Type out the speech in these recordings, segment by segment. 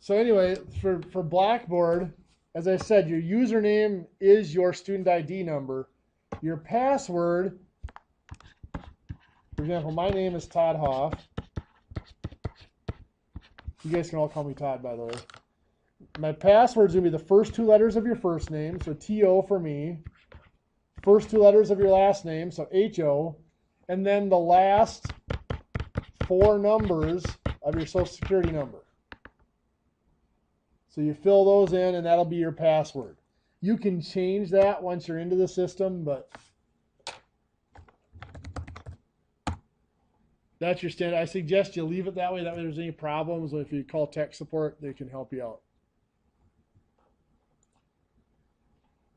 So anyway, for Blackboard, as I said, your username is your student ID number. Your password, for example, my name is Todd Hoff. You guys can all call me Todd, by the way. My password is going to be the first two letters of your first name, so T-O for me. First two letters of your last name, so H-O. And then the last four numbers of your social security number. So you fill those in, and that'll be your password. You can change that once you're into the system, but that's your standard. I suggest you leave it that way. That way, if there's any problems, if you call tech support, they can help you out.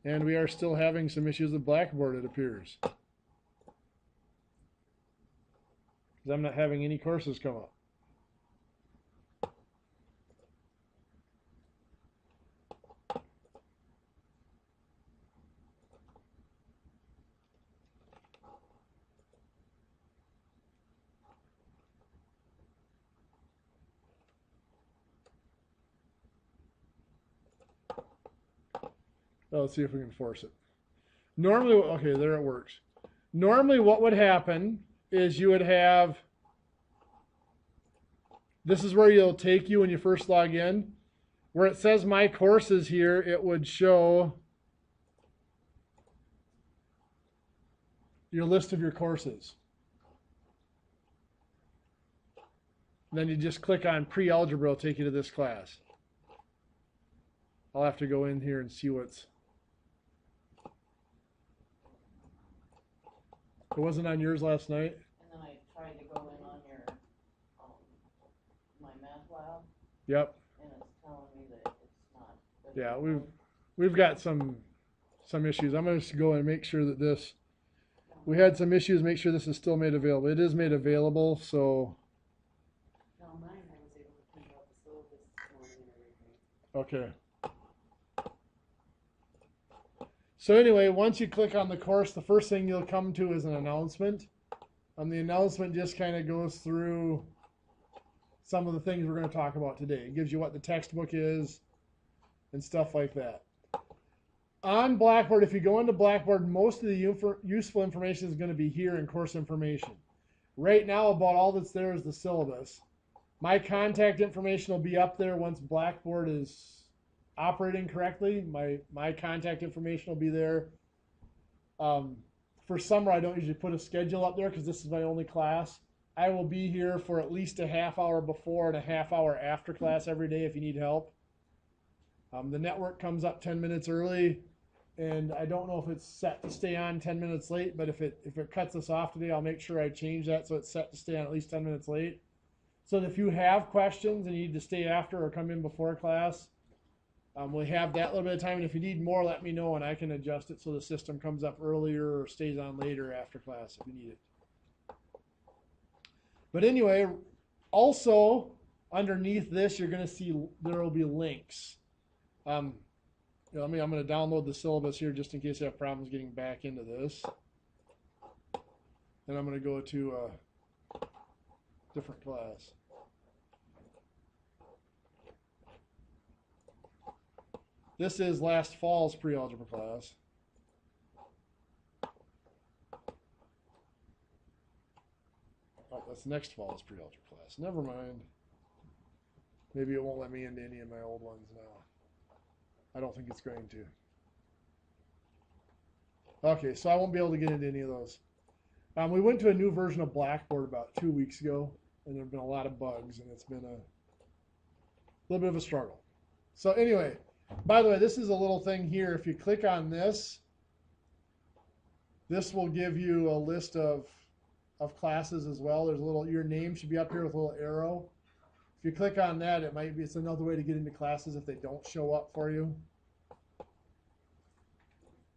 And we are still having some issues with Blackboard, it appears. Because I'm not having any courses come up. Oh, let's see if we can force it. Normally, okay, there it works. Normally what would happen is you would have, this is where it'll take you when you first log in. Where it says my courses here, it would show your list of your courses. And then you just click on pre-algebra, it'll take you to this class. I'll have to go in here and see what's... It wasn't on yours last night? And then I tried to go in on your, my math lab. Yep. And it's telling me that it's not. Yeah, we've got some issues. I'm going to go and make sure that this, we had some issues, make sure this is still made available. It is made available, so. No, mine, I was able to print out the syllabus this morning and everything. Okay. So anyway, once you click on the course, the first thing you'll come to is an announcement. The announcement just kind of goes through some of the things we're going to talk about today. It gives you what the textbook is and stuff like that. On Blackboard, if you go into Blackboard, most of the useful information is going to be here in course information. Right now, about all that's there is the syllabus. My contact information will be up there once Blackboard is operating correctly. My contact information will be there. For summer, I don't usually put a schedule up there because this is my only class. I will be here for at least a half hour before and a half hour after class every day if you need help. The network comes up 10 minutes early, and I don't know if it's set to stay on 10 minutes late, but if it cuts us off today, I'll make sure I change that so it's set to stay on at least 10 minutes late. So that if you have questions and you need to stay after or come in before class, we have that little bit of time, and if you need more, let me know, and I can adjust it so the system comes up earlier or stays on later after class if you need it. But anyway, also underneath this, you're going to see there will be links. I'm going to download the syllabus here just in case you have problems getting back into this. Then I'm going to go to a different class. This is last fall's pre-algebra class. Oh, that's next fall's pre-algebra class. Never mind. Maybe it won't let me into any of my old ones now. I don't think it's going to. Okay, so I won't be able to get into any of those. We went to a new version of Blackboard about 2 weeks ago, and there have been a lot of bugs, and it's been a little bit of a struggle. So anyway, by the way, this is a little thing here. If you click on this, this will give you a list of classes as well. There's a little, your name should be up here with a little arrow. If you click on that, it's another way to get into classes if they don't show up for you.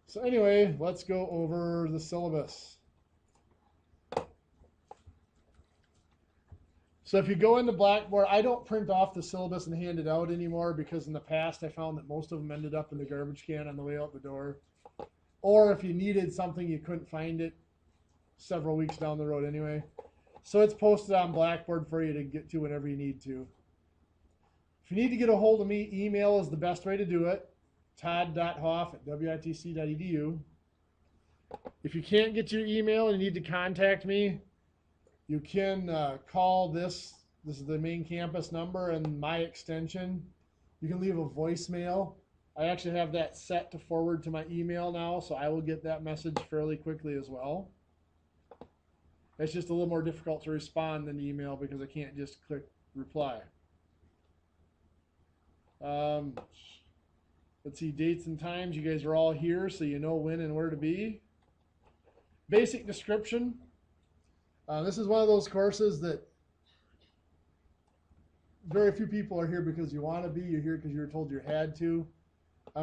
So anyway, let's go over the syllabus. So if you go into Blackboard, I don't print off the syllabus and hand it out anymore because in the past I found that most of them ended up in the garbage can on the way out the door. Or if you needed something, you couldn't find it several weeks down the road anyway. So it's posted on Blackboard for you to get to whenever you need to. If you need to get a hold of me, email is the best way to do it. todd.hoff@witc.edu. If you can't get your email and you need to contact me, you can call this. This is the main campus number and my extension. You can leave a voicemail. I actually have that set to forward to my email now, so I will get that message fairly quickly as well. It's just a little more difficult to respond than email because I can't just click reply. Let's see, dates and times. You guys are all here, so you know when and where to be. Basic description. This is one of those courses that very few people are here because you want to be. You're here because you were told you had to.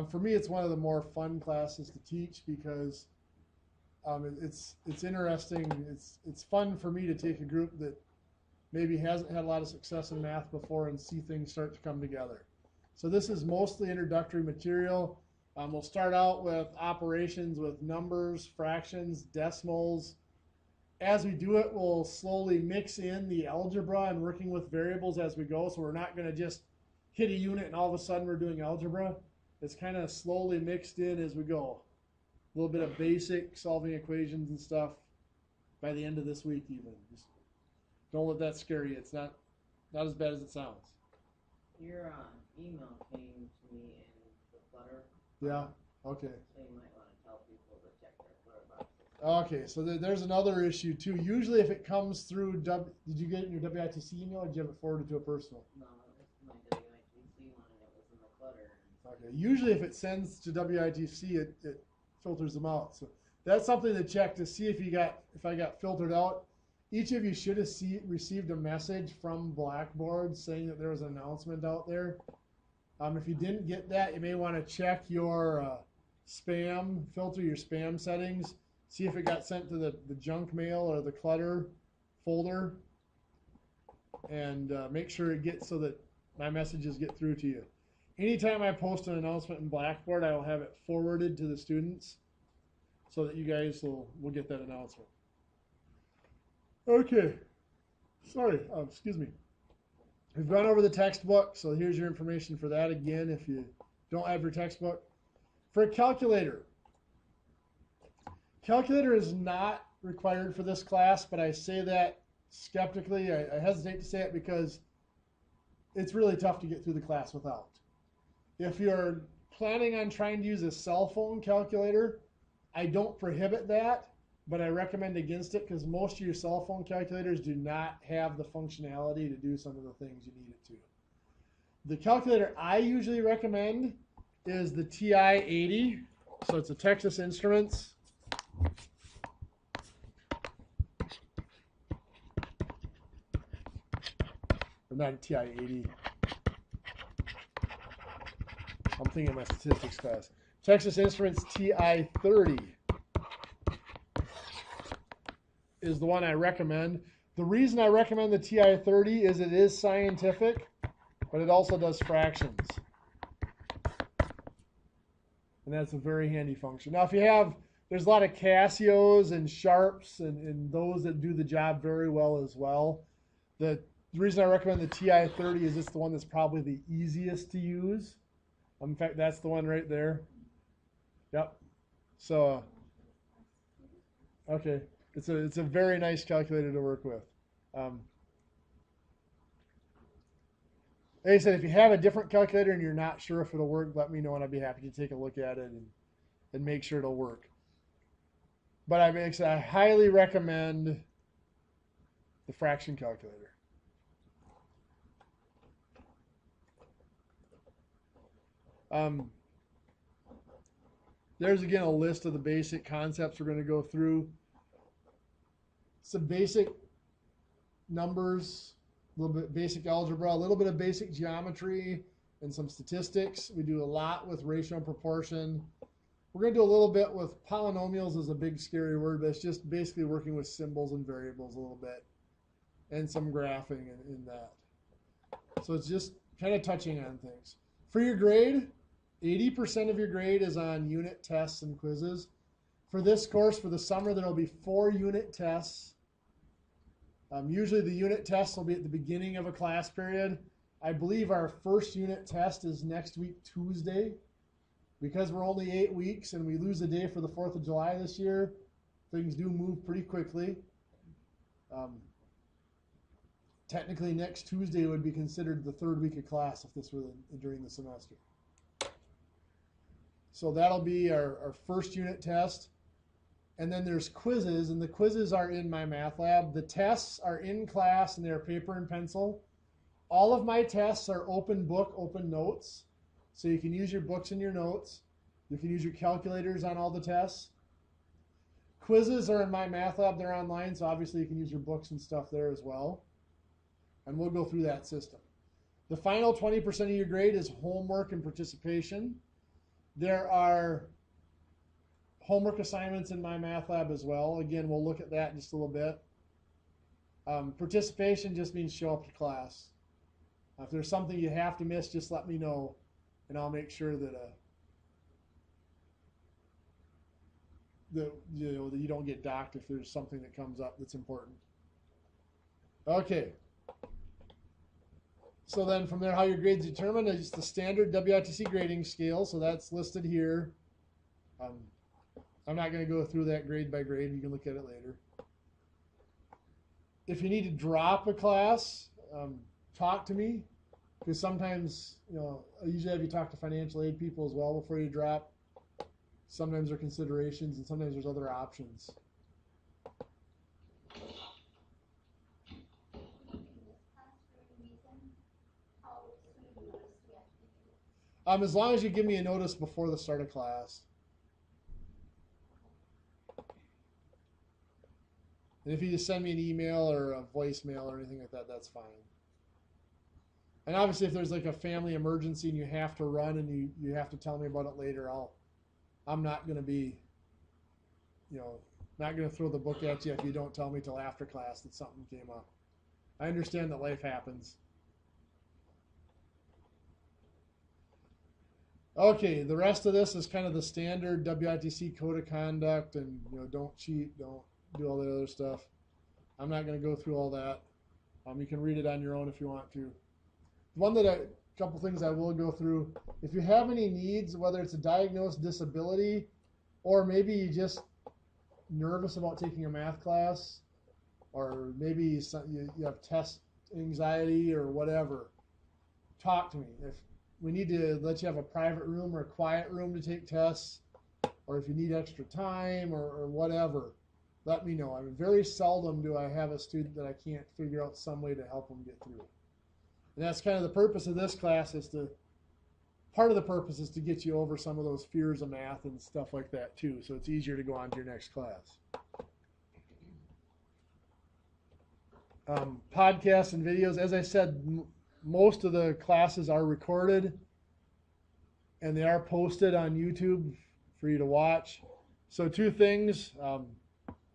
For me, it's one of the more fun classes to teach because it's interesting. It's fun for me to take a group that maybe hasn't had a lot of success in math before and see things start to come together. So this is mostly introductory material. We'll start out with operations with numbers, fractions, decimals. As we do it, we'll slowly mix in the algebra and working with variables as we go. So we're not going to just hit a unit and all of a sudden we're doing algebra. It's kind of slowly mixed in as we go. A little bit of basic solving equations and stuff by the end of this week even. Just don't let that scare you. It's not as bad as it sounds. Your email came to me in the flutter. Yeah, okay. So you might want to tell people to check their flutter boxes. Okay, so there's another issue too. Usually if it comes through, did you get it in your WITC email or did you have it forwarded to a personal? No, it was my WITC one and it was in the flutter. Okay, usually if it sends to WITC, it filters them out. So that's something to check to see if I got filtered out. Each of you should have received a message from Blackboard saying that there was an announcement out there. If you didn't get that, you may want to check your spam, filter your spam settings, see if it got sent to the junk mail or the clutter folder, and make sure it gets so that my messages get through to you. Anytime I post an announcement in Blackboard, I will have it forwarded to the students so that you guys will get that announcement. Okay, sorry, excuse me. We've gone over the textbook, so here's your information for that again if you don't have your textbook. For a calculator, calculator is not required for this class, but I say that skeptically. I hesitate to say it because it's really tough to get through the class without. If you're planning on trying to use a cell phone calculator, I don't prohibit that, but I recommend against it because most of your cell phone calculators do not have the functionality to do some of the things you need it to. The calculator I usually recommend is the TI-80. So it's a Texas Instruments. Or not a TI-80. I'm thinking of my statistics class. Texas Instruments TI-30 is the one I recommend. The reason I recommend the TI-30 is it is scientific, but it also does fractions. And that's a very handy function. Now, if you have, there's a lot of Casios and Sharps and those that do the job very well as well. The reason I recommend the TI-30 is it's the one that's probably the easiest to use. In fact, that's the one right there. Yep. So, okay. It's a very nice calculator to work with. Like I said, if you have a different calculator and you're not sure if it'll work, let me know and I'd be happy to take a look at it and make sure it'll work. But I highly recommend the fraction calculator. There's again a list of the basic concepts we're going to go through. Some basic numbers, a little bit basic algebra, a little bit of basic geometry, and some statistics. We do a lot with ratio and proportion. We're going to do a little bit with polynomials is a big scary word, but it's just basically working with symbols and variables a little bit, and some graphing in that. So it's just kind of touching on things. For your grade, 80% of your grade is on unit tests and quizzes. For this course, for the summer, there will be 4 unit tests. Usually the unit tests will be at the beginning of a class period, I believe our first unit test is next week, Tuesday. Because we're only 8 weeks and we lose a day for the 4th of July this year, things do move pretty quickly. Technically, next Tuesday would be considered the 3rd week of class if this were during the semester. So that'll be our first unit test. And then there's quizzes, and the quizzes are in my math lab. The tests are in class and they're paper and pencil. All of my tests are open book, open notes. So you can use your books and your notes. You can use your calculators on all the tests. Quizzes are in my math lab. They're online, so obviously you can use your books and stuff there as well. And we'll go through that system. The final 20% of your grade is homework and participation. There are homework assignments in my math lab as well. Again, we'll look at that in just a little bit. Participation just means show up to class. If there's something you have to miss, just let me know, and I'll make sure that that you don't get docked if there's something that comes up that's important. Okay. So then from there, how your grades determined is the standard WITC grading scale. So that's listed here. I'm not going to go through that grade by grade. You can look at it later. If you need to drop a class, talk to me, because sometimes, I usually have you talk to financial aid people as well before you drop. Sometimes there are considerations, and sometimes there's other options. As long as you give me a notice before the start of class. And if you just send me an email or a voicemail or anything like that, that's fine. And obviously if there's like a family emergency and you have to run and you have to tell me about it later, I'm not going to be, not going to throw the book at you if you don't tell me till after class that something came up. I understand that life happens. Okay, the rest of this is kind of the standard WITC code of conduct, and don't cheat, don't do all the other stuff. I'm not going to go through all that. You can read it on your own if you want to. A couple things I will go through. If you have any needs, whether it's a diagnosed disability or maybe you're just nervous about taking a math class, or maybe you have test anxiety or whatever, talk to me. If we need to let you have a private room or a quiet room to take tests, or if you need extra time or whatever, let me know. Very seldom do I have a student that I can't figure out some way to help them get through. And that's kind of the purpose of this class, part of the purpose is to get you over some of those fears of math and stuff like that too, so it's easier to go on to your next class. Podcasts and videos, as I said, most of the classes are recorded and they are posted on YouTube for you to watch. So 2 things,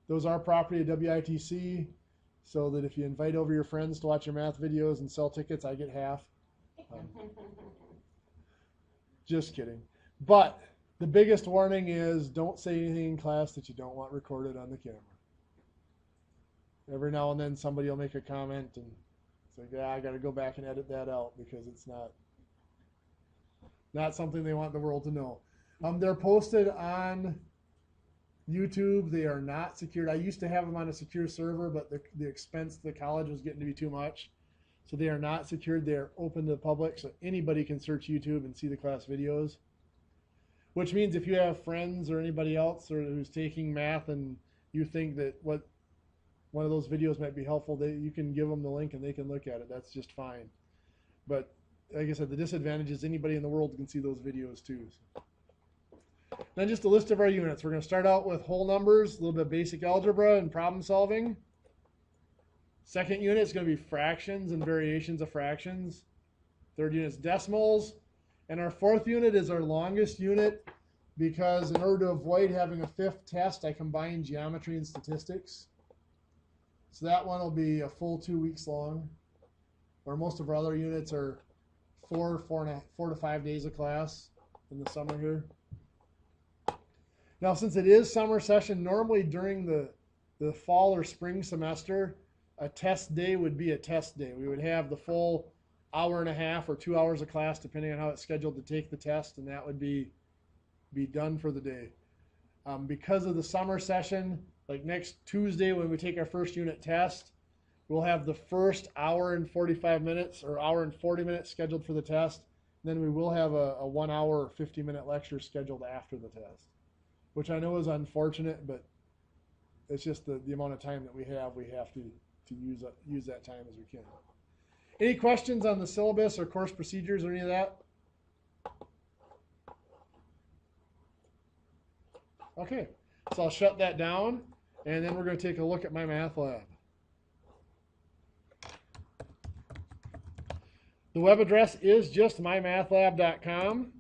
those are property of WITC, so that if you invite over your friends to watch your math videos and sell tickets, I get half. Just kidding. But the biggest warning is don't say anything in class that you don't want recorded on the camera. Every now and then somebody will make a comment and it's like, yeah, I got to go back and edit that out because it's not something they want the world to know. They're posted on YouTube. They are not secured. I used to have them on a secure server, but the expense to the college was getting to be too much. So they are not secured. They are open to the public, so anybody can search YouTube and see the class videos. Which means if you have friends or anybody else who's taking math and you think that one of those videos might be helpful, you can give them the link and they can look at it. That's just fine. But like I said, the disadvantage is anybody in the world can see those videos too. Then just a list of our units. We're going to start out with whole numbers, a little bit of basic algebra and problem solving. Second unit is going to be fractions and variations of fractions. Third unit is decimals. And our fourth unit is our longest unit because in order to avoid having a 5th test, I combined geometry and statistics. So that one will be a full 2 weeks long, where most of our other units are 4 to 5 days of class in the summer here. Now, since it is summer session, normally during the fall or spring semester, a test day would be a test day. We would have the full hour and a half or 2 hours of class, depending on how it's scheduled to take the test, and that would be done for the day. Because of the summer session, like next Tuesday when we take our first unit test, we'll have the first hour and 45 minutes or hour and 40 minutes scheduled for the test. Then we will have a 1 hour or 50-minute lecture scheduled after the test, which I know is unfortunate, but it's just the amount of time that we have to use that time as we can. Any questions on the syllabus or course procedures or any of that? Okay, so I'll shut that down, and then we're going to take a look at MyMathLab. The web address is just mymathlab.com.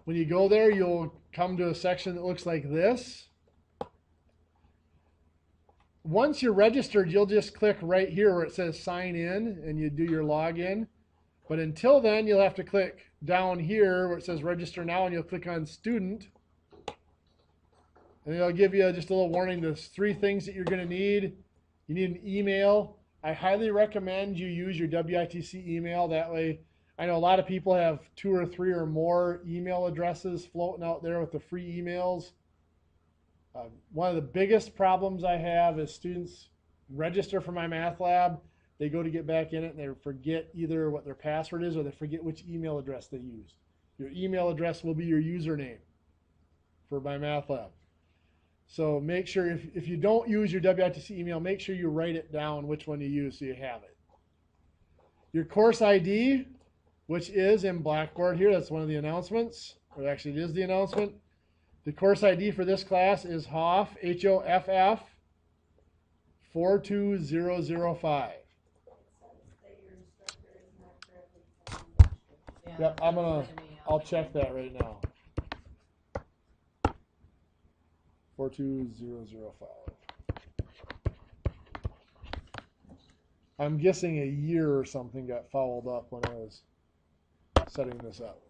When you go there, you'll come to a section that looks like this. Once you're registered, you'll just click right here where it says sign in, and you do your login. But until then, you'll have to click down here where it says register now, and you'll click on student. And it'll give you just a little warning. There's 3 things that you're going to need. You need an email. I highly recommend you use your WITC email. That way, I know a lot of people have 2 or 3 or more email addresses floating out there with the free emails. One of the biggest problems I have is students register for MyMathLab. They go to get back in it and they forget either what their password is or they forget which email address they used. Your email address will be your username for MyMathLab. So make sure if you don't use your WITC email, make sure you write it down which one you use so you have it. Your course ID, which is in Blackboard here, that's one of the announcements, or actually it is the announcement. The course ID for this class is HOFF, H-O-F-F, 42005. Yep, I'll check that right now. 42005. I'm guessing a year or something got fouled up when I was setting this up.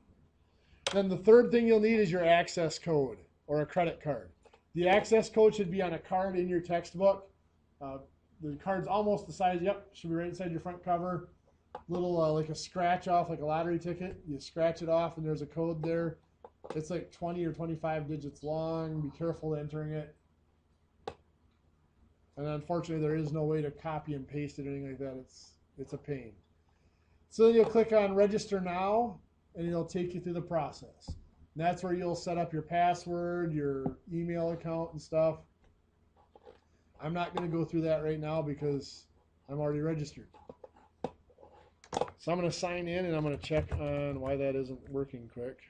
Then the third thing you'll need is your access code or a credit card. The access code should be on a card in your textbook. The card's almost the size, yep, should be right inside your front cover. Little like a scratch off, like a lottery ticket. You scratch it off and there's a code there. It's like 20 or 25 digits long. Be careful entering it. And unfortunately, there is no way to copy and paste it or anything like that. It's a pain. So then you'll click on Register Now, and it'll take you through the process. And that's where you'll set up your password, your email account, and stuff. I'm not going to go through that right now because I'm already registered. So I'm going to sign in, and I'm going to check on why that isn't working quick.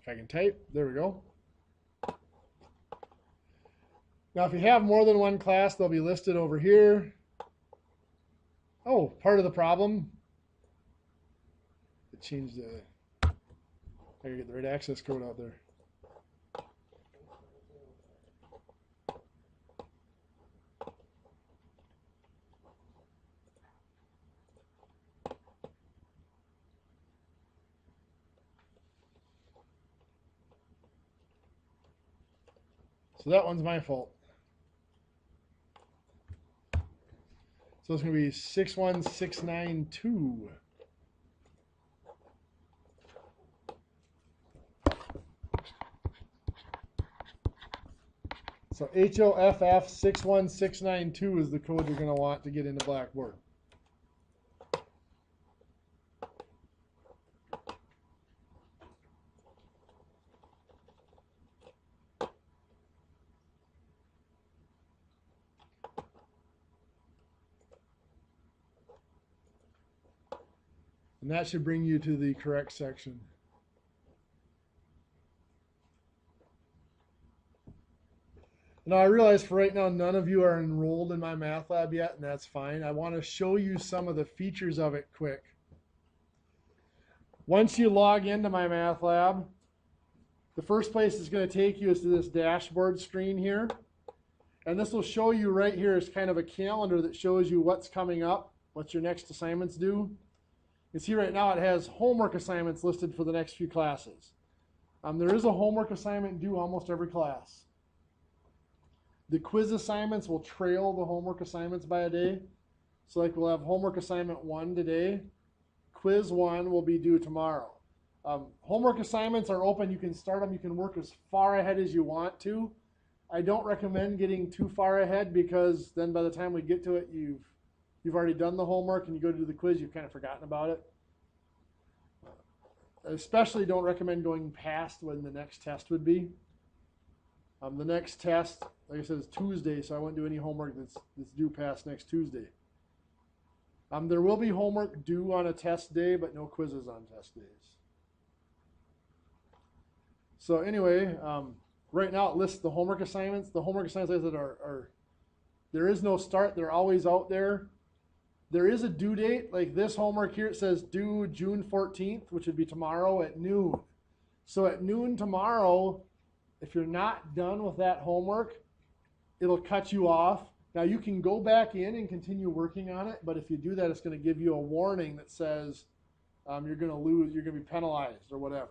If I can type, there we go. Now, if you have more than one class, they'll be listed over here. Oh, part of the problem. It changed the. I gotta get the right access code out there. So that one's my fault. So it's going to be 61692. So HOFF 61692 is the code you're going to want to get into Blackboard. And that should bring you to the correct section. Now I realize for right now none of you are enrolled in MyMathLab yet, and that's fine. I want to show you some of the features of it quick. Once you log into MyMathLab, the first place it's going to take you is to this dashboard screen here. And this will show you right here is kind of a calendar that shows you what's coming up, what your next assignments do. You see right now it has homework assignments listed for the next few classes. There is a homework assignment due almost every class. The quiz assignments will trail the homework assignments by a day. So like we'll have homework assignment 1 today. Quiz 1 will be due tomorrow. Homework assignments are open. You can start them. You can work as far ahead as you want to. I don't recommend getting too far ahead because then by the time we get to it, you've already done the homework and you go to do the quiz, you've kind of forgotten about it. Especially don't recommend going past when the next test would be. The next test, like I said, is Tuesday, so I won't do any homework that's due past next Tuesday. There will be homework due on a test day, but no quizzes on test days. So anyway, right now it lists the homework assignments. The homework assignments that are there is no start. They're always out there. There is a due date. Like this homework here, it says due June 14th, which would be tomorrow at noon. So at noon tomorrow, if you're not done with that homework, it'll cut you off. Now you can go back in and continue working on it, but if you do that, it's going to give you a warning that says you're going to lose, you're going to be penalized or whatever.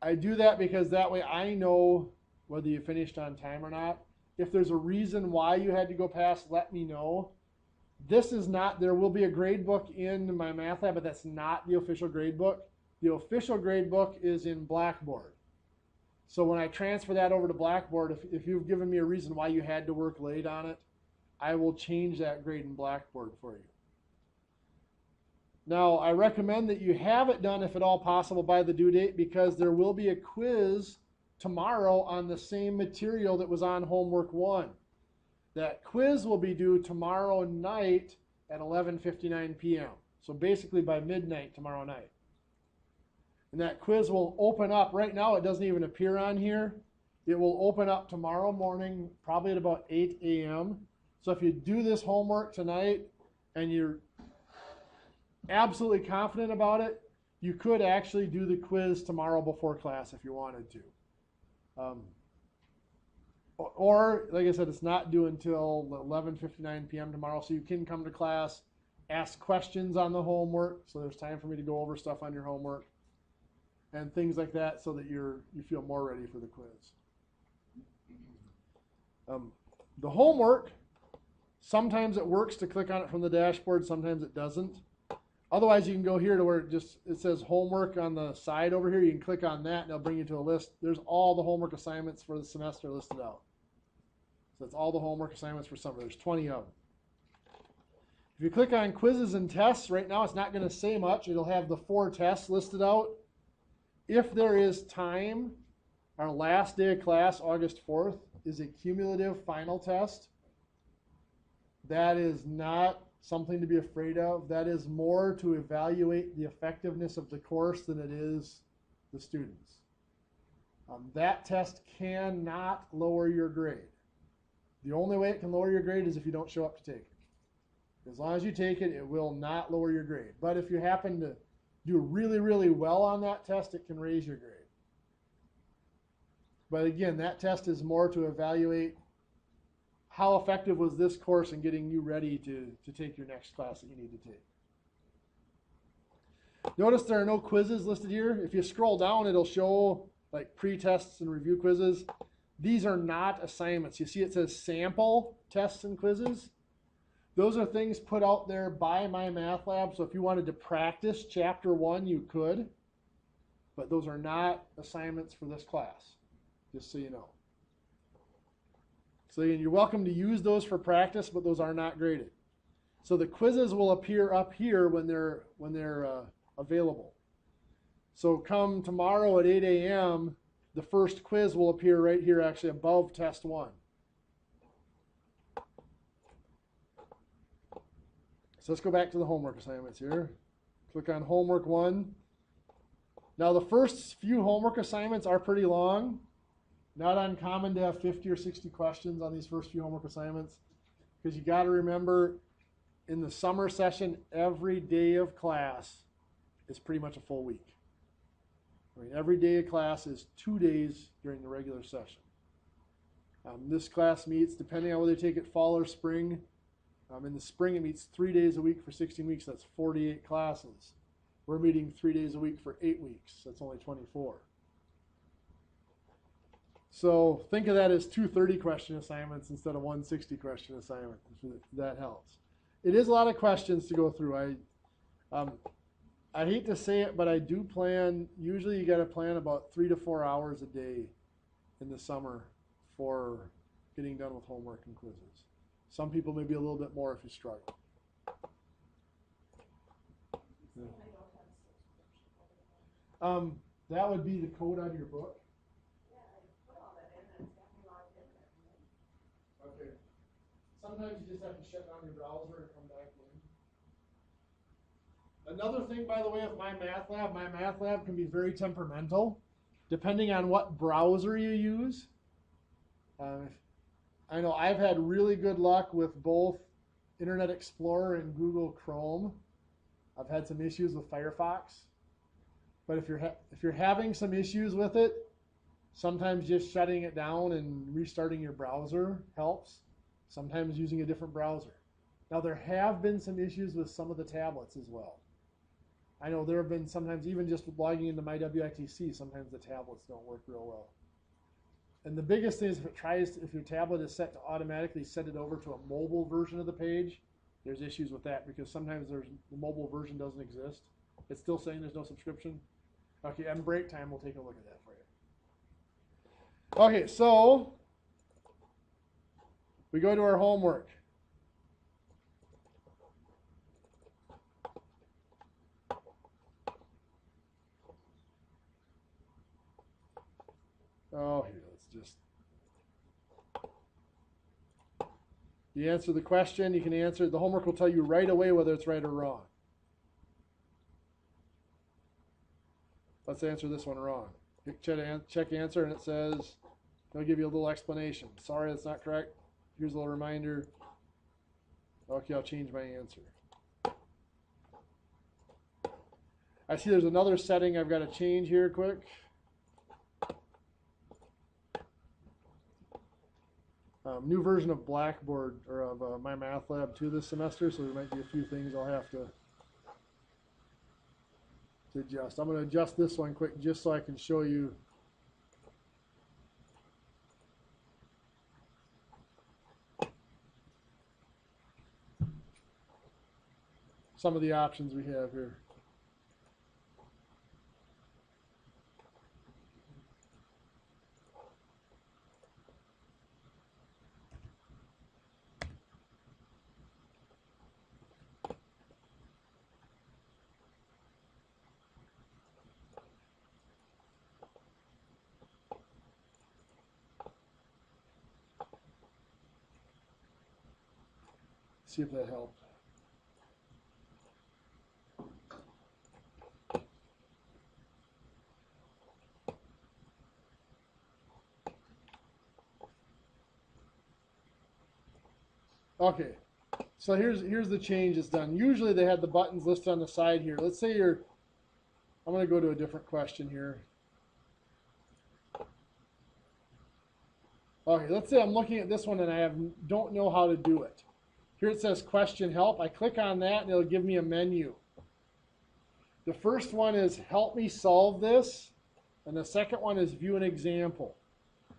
I do that because that way I know whether you finished on time or not. If there's a reason why you had to go past, let me know. This is not, there will be a grade book in my math lab, but that's not the official grade book. The official grade book is in Blackboard. So when I transfer that over to Blackboard, if you've given me a reason why you had to work late on it, I will change that grade in Blackboard for you. Now, I recommend that you have it done, if at all possible, by the due date because there will be a quiz tomorrow on the same material that was on homework 1. That quiz will be due tomorrow night at 11:59 p.m. So basically by midnight tomorrow night. And that quiz will open up. Right now it doesn't even appear on here. It will open up tomorrow morning, probably at about 8 a.m. So if you do this homework tonight and you're absolutely confident about it, you could actually do the quiz tomorrow before class if you wanted to. Or, like I said, it's not due until 11:59 p.m. tomorrow, so you can come to class, ask questions on the homework, so there's time for me to go over stuff on your homework, and things like that so that you feel more ready for the quiz. The homework, sometimes it works to click on it from the dashboard, sometimes it doesn't. Otherwise, you can go here to where it says homework on the side over here. You can click on that and it'll bring you to a list. There's all the homework assignments for the semester listed out. So that's all the homework assignments for summer. There's 20 of them. If you click on quizzes and tests, right now it's not going to say much. It'll have the 4 tests listed out. If there is time, our last day of class, August 4th, is a cumulative final test. That is not something to be afraid of. That is more to evaluate the effectiveness of the course than it is the students. That test cannot lower your grade. The only way it can lower your grade is if you don't show up to take it. As long as you take it, it will not lower your grade. But if you happen to do really, really well on that test, it can raise your grade. But again, that test is more to evaluate how effective was this course in getting you ready to take your next class that you need to take. Notice there are no quizzes listed here. If you scroll down, it'll show like pre-tests and review quizzes. These are not assignments. You see it says sample tests and quizzes. Those are things put out there by my math lab. So if you wanted to practice chapter 1, you could. But those are not assignments for this class, just so you know. So you're welcome to use those for practice, but those are not graded. So the quizzes will appear up here when they're available. So come tomorrow at 8 a.m., the first quiz will appear right here, actually above test 1. So let's go back to the homework assignments here. Click on homework 1. Now the first few homework assignments are pretty long. Not uncommon to have 50 or 60 questions on these first few homework assignments, because you got to remember, in the summer session, every day of class is pretty much a full week. I mean, every day of class is 2 days during the regular session. This class meets, depending on whether you take it fall or spring. In the spring, it meets 3 days a week for 16 weeks. That's 48 classes. We're meeting 3 days a week for 8 weeks. That's only 24. So think of that as 230 question assignments instead of 160 question assignment, if that helps. It is a lot of questions to go through. I hate to say it, but I do plan, usually you got to plan about 3 to 4 hours a day in the summer for getting done with homework and quizzes. Some people maybe a little bit more if you struggle. That would be the code on your book. Okay. Sometimes you just have to shut down your browser and come back in. Another thing, by the way, with my math lab can be very temperamental, depending on what browser you use. I know I've had really good luck with both Internet Explorer and Google Chrome. I've had some issues with Firefox. But if you're having some issues with it, sometimes just shutting it down and restarting your browser helps. Sometimes using a different browser. Now there have been some issues with some of the tablets as well. I know there have been sometimes, even just logging into MyWITC, sometimes the tablets don't work real well. And the biggest thing is if your tablet is set to automatically set it over to a mobile version of the page, there's issues with that because sometimes the mobile version doesn't exist. It's still saying there's no subscription. Okay, and break time, we'll take a look at that for you. Okay, so we go to our homework. Oh, here, let's just. You answer the question, you can answer. The homework will tell you right away whether it's right or wrong. Let's answer this one wrong. Check answer, and it says, it'll give you a little explanation. Sorry, that's not correct. Here's a little reminder. Okay, I'll change my answer. I see there's another setting I've got to change here quick. New version of Blackboard, or of my math lab 2 this semester, so there might be a few things I'll have to adjust. I'm going to adjust this one quick just so I can show you some of the options we have here. See if that helped. Okay, so here's the change it's done. Usually they had the buttons listed on the side here. Let's say I'm going to go to a different question here. Okay, let's say I'm looking at this one and I don't know how to do it. Here it says question help. I click on that and it'll give me a menu. The first one is help me solve this, and the second one is view an example.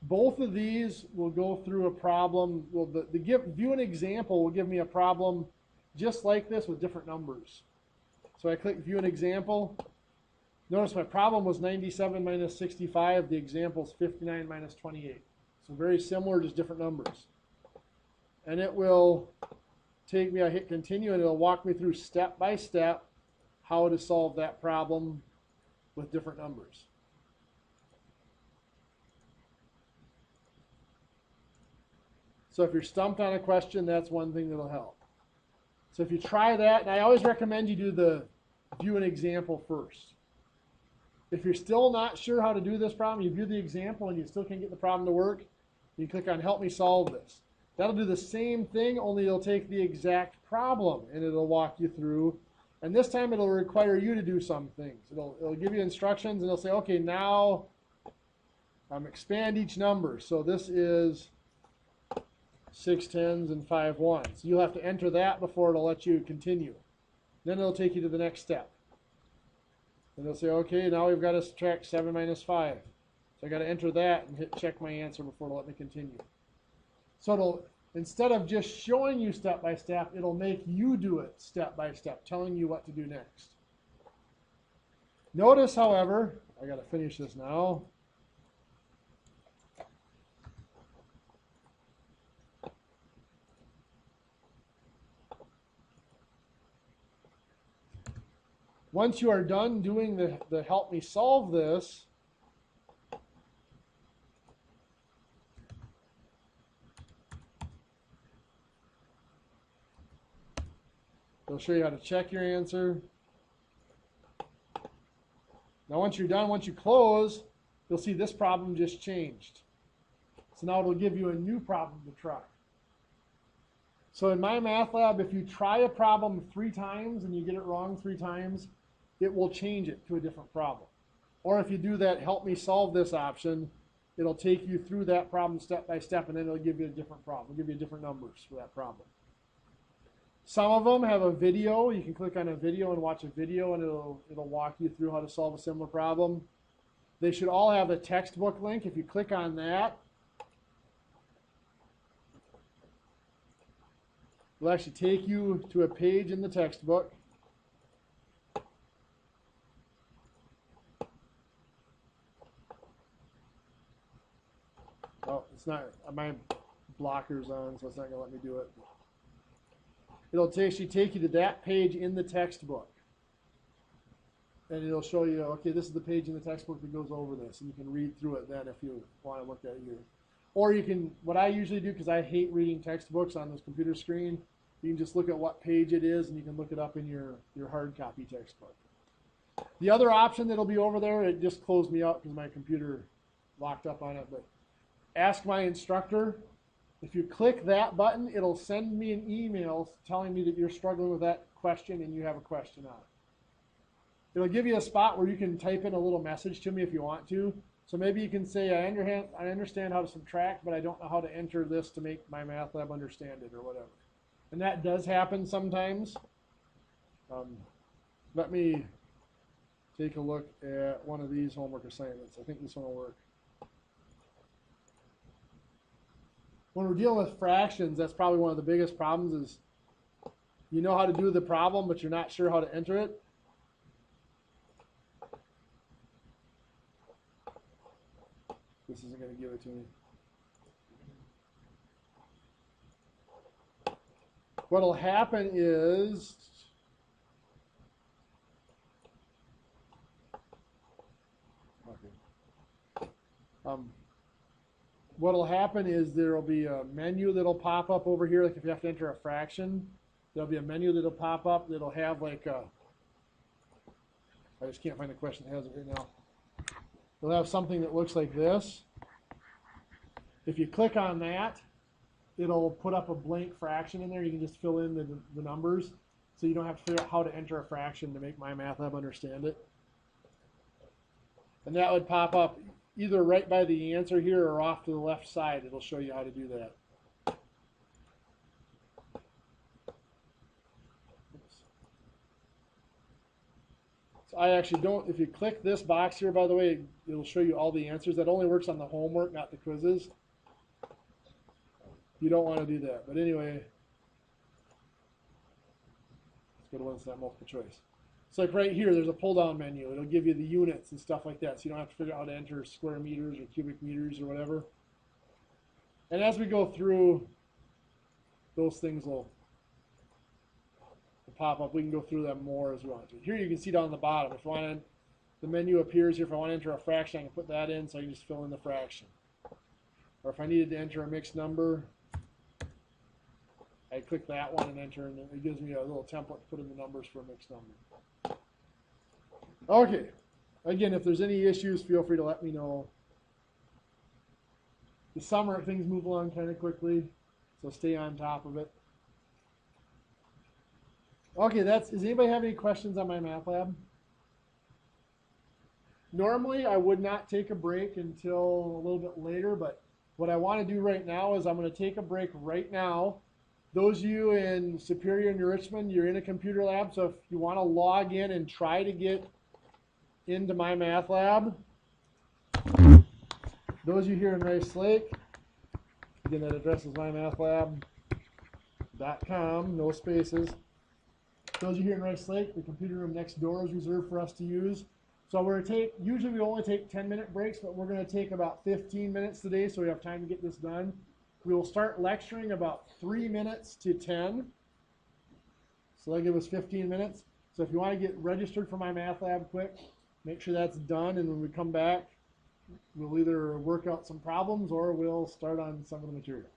Both of these will go through a problem. Well, view an example will give me a problem just like this with different numbers. So I click view an example. Notice my problem was 97 minus 65. The example is 59 minus 28. So very similar, just different numbers. And it will take me, I hit continue, and it'll walk me through step by step how to solve that problem with different numbers. So if you're stumped on a question, that's one thing that'll help. So if you try that, and I always recommend you do the view an example first. If you're still not sure how to do this problem, you view the example and you still can't get the problem to work, you click on help me solve this. That'll do the same thing, only it'll take the exact problem and it'll walk you through. And this time it'll require you to do some things. It'll give you instructions and it'll say, okay, now expand each number. So this is 6 tens and 5 ones. So you'll have to enter that before it'll let you continue. Then it'll take you to the next step. And they'll say, okay, now we've got to subtract 7 minus 5. So I got to enter that and hit check my answer before it'll let me continue. So it'll, instead of just showing you step by step, it'll make you do it step by step, telling you what to do next. Notice, however, I got to finish this now. Once you are done doing the help me solve this, it'll show you how to check your answer. Now once you're done, once you close, you'll see this problem just changed. So now it'll give you a new problem to try. So in MyMathLab, if you try a problem 3 times and you get it wrong 3 times, it will change it to a different problem. Or if you do that help me solve this option, it'll take you through that problem step by step, and then it'll give you a different problem. It'll give you different numbers for that problem. Some of them have a video. You can click on a video and watch a video, and it'll walk you through how to solve a similar problem. They should all have a textbook link. If you click on that, it'll actually take you to a page in the textbook. Oh, it's not, my blocker's on, so it's not going to let me do it. It'll actually take you to that page in the textbook. And it'll show you, okay, this is the page in the textbook that goes over this. And you can read through it then if you want to look at it. Or you can, what I usually do, because I hate reading textbooks on this computer screen, you can just look at what page it is, and you can look it up in your hard copy textbook. The other option that'll be over there, it just closed me out because my computer locked up on it, but Ask My Instructor. If you click that button, it'll send me an email telling me that you're struggling with that question and you have a question on it. It'll give you a spot where you can type in a little message to me if you want to. So maybe you can say, I understand how to subtract, but I don't know how to enter this to make MyMathLab understand it or whatever. And that does happen sometimes. Let me take a look at one of these homework assignments. I think this one will work. When we're dealing with fractions, that's probably one of the biggest problems is you know how to do the problem, but you're not sure how to enter it. This isn't going to give it to me. What'll happen is what'll happen is there'll be a menu that'll pop up over here. Like if you have to enter a fraction, there'll be a menu that'll pop up that'll have like a, I just can't find the question that has it right now. It'll have something that looks like this. If you click on that, it'll put up a blank fraction in there. You can just fill in the numbers, so you don't have to figure out how to enter a fraction to make MyMathLab understand it. And that would pop up either right by the answer here or off to the left side. It'll show you how to do that. So I actually don't, if you click this box here, by the way, it'll show you all the answers. That only works on the homework, not the quizzes. You don't want to do that. But anyway, let's go to one that's not multiple choice. So like right here, there's a pull-down menu. It'll give you the units and stuff like that, so you don't have to figure out how to enter square meters or cubic meters or whatever. And as we go through, those things will pop up. We can go through them more as we want to. Here you can see down the bottom. If I want to, the menu appears here. If I want to enter a fraction, I can put that in, so I can just fill in the fraction. Or if I needed to enter a mixed number, I click that one and enter, and it gives me a little template to put in the numbers for a mixed number. Okay. Again, if there's any issues, feel free to let me know. The summer, things move along kind of quickly, so stay on top of it. Okay, does anybody have any questions on MyMathLab? Normally, I would not take a break until a little bit later, but what I want to do right now is I'm going to take a break right now. Those of you in Superior and Richmond, you're in a computer lab, so if you want to log in and try to get into my math lab. Those of you here in Rice Lake, again, that address is mymathlab.com, no spaces. Those of you here in Rice Lake, the computer room next door is reserved for us to use. So we're usually we only take 10-minute breaks, but we're going to take about 15 minutes today so we have time to get this done. We will start lecturing about 3 minutes to 10. So that'll give us 15 minutes. So if you want to get registered for my math lab quick, make sure that's done, and when we come back, we'll either work out some problems or we'll start on some of the material.